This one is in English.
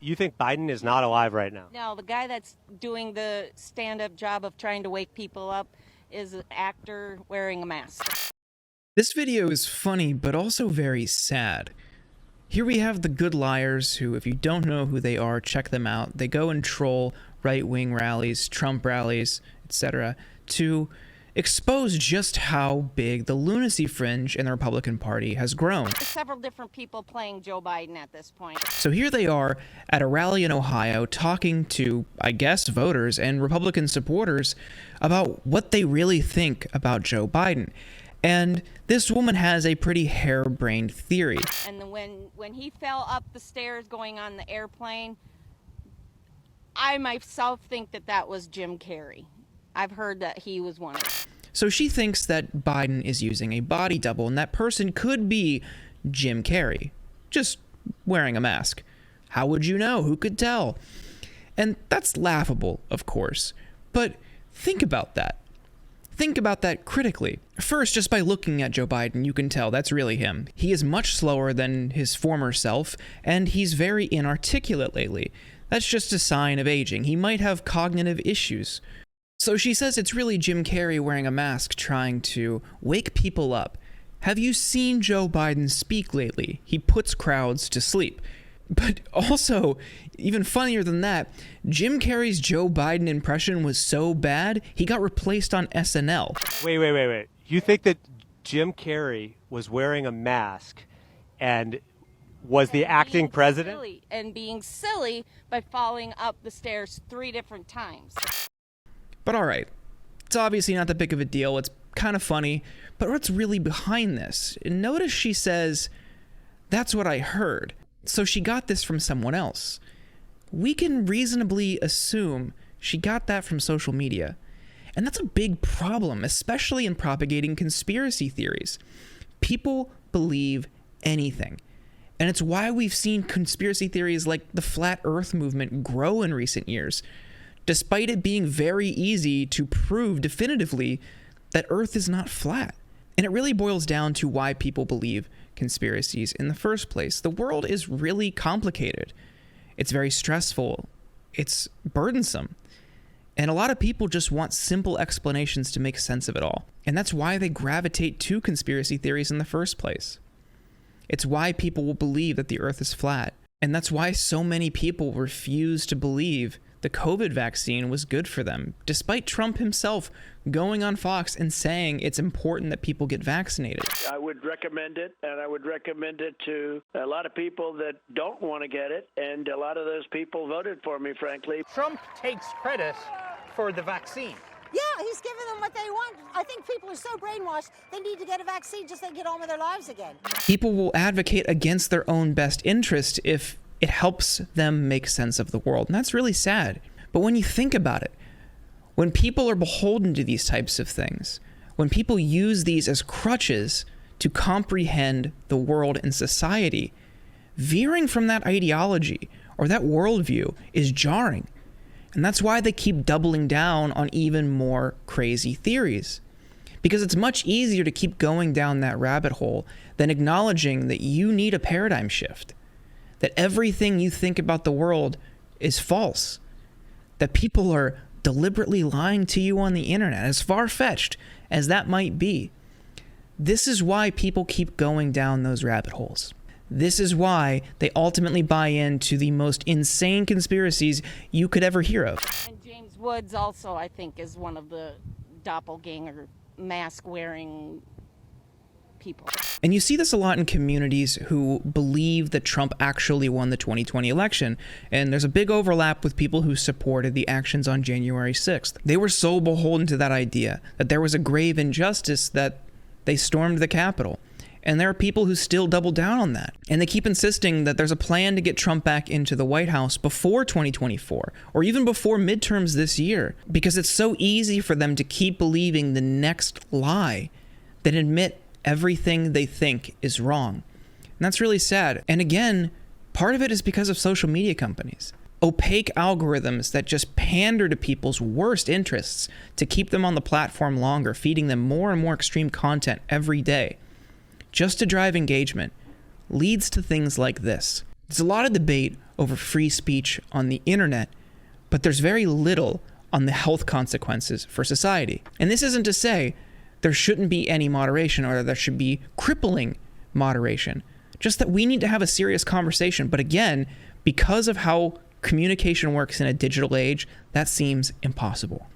You think Biden is not alive right now? No, the guy that's doing the stand-up job of trying to wake people up is an actor wearing a mask. This video is funny, but also very sad. Here we have the good liars who, if you don't know who they are, check them out. They go and troll right-wing rallies, Trump rallies, etc. to expose just how big the lunacy fringe in the Republican Party has grown. There's several different people playing Joe Biden at this point. So here they are at a rally in Ohio talking to, I guess, voters and Republican supporters about what they really think about Joe Biden. And this woman has a pretty harebrained theory. And then when he fell up the stairs going on the airplane, I myself think that was Jim Carrey. I've heard that he was one of them. So she thinks that Biden is using a body double, and that person could be Jim Carrey, just wearing a mask. How would you know? Who could tell? And that's laughable, of course. But think about that. Think about that critically. First, just by looking at Joe Biden, you can tell that's really him. He is much slower than his former self, and he's very inarticulate lately. That's just a sign of aging. He might have cognitive issues. So she says it's really Jim Carrey wearing a mask trying to wake people up. Have you seen Joe Biden speak lately? He puts crowds to sleep. But also, even funnier than that, Jim Carrey's Joe Biden impression was so bad, he got replaced on SNL. Wait. You think that Jim Carrey was wearing a mask and was the acting president? Being silly by falling up the stairs 3 different times. But all right, it's obviously not that big of a deal. It's kind of funny, but what's really behind this? Notice she says, "That's what I heard." So she got this from someone else. We can reasonably assume she got that from social media. And that's a big problem, especially in propagating conspiracy theories. People believe anything. And it's why we've seen conspiracy theories like the Flat Earth movement grow in recent years, despite it being very easy to prove definitively that Earth is not flat. And it really boils down to why people believe conspiracies in the first place. The world is really complicated. It's very stressful. It's burdensome. And a lot of people just want simple explanations to make sense of it all. And that's why they gravitate to conspiracy theories in the first place. It's why people will believe that the Earth is flat. And that's why so many people refuse to believe the COVID vaccine was good for them, despite Trump himself going on Fox and saying it's important that people get vaccinated. I would recommend it, and I would recommend it to a lot of people that don't want to get it, and a lot of those people voted for me, frankly. Trump takes credit for the vaccine. Yeah, he's giving them what they want. I think people are so brainwashed, they need to get a vaccine just so they get on with their lives again. People will advocate against their own best interest if it helps them make sense of the world. And that's really sad. But when you think about it, when people are beholden to these types of things, when people use these as crutches to comprehend the world and society, veering from that ideology or that worldview is jarring. And that's why they keep doubling down on even more crazy theories. Because it's much easier to keep going down that rabbit hole than acknowledging that you need a paradigm shift. That everything you think about the world is false. That people are deliberately lying to you on the internet, as far-fetched as that might be. This is why people keep going down those rabbit holes. This is why they ultimately buy into the most insane conspiracies you could ever hear of. And James Woods also, I think, is one of the doppelganger mask-wearing people. And you see this a lot in communities who believe that Trump actually won the 2020 election. And there's a big overlap with people who supported the actions on January 6th. They were so beholden to that idea that there was a grave injustice that they stormed the Capitol. And there are people who still double down on that. And they keep insisting that there's a plan to get Trump back into the White House before 2024, or even before midterms this year, because it's so easy for them to keep believing the next lie than admit everything they think is wrong. And that's really sad. And again, part of it is because of social media companies. Opaque algorithms that just pander to people's worst interests to keep them on the platform longer, feeding them more and more extreme content every day, just to drive engagement, leads to things like this. There's a lot of debate over free speech on the internet, but there's very little on the health consequences for society. And this isn't to say there shouldn't be any moderation or there should be crippling moderation, just that we need to have a serious conversation. But again, because of how communication works in a digital age, that seems impossible.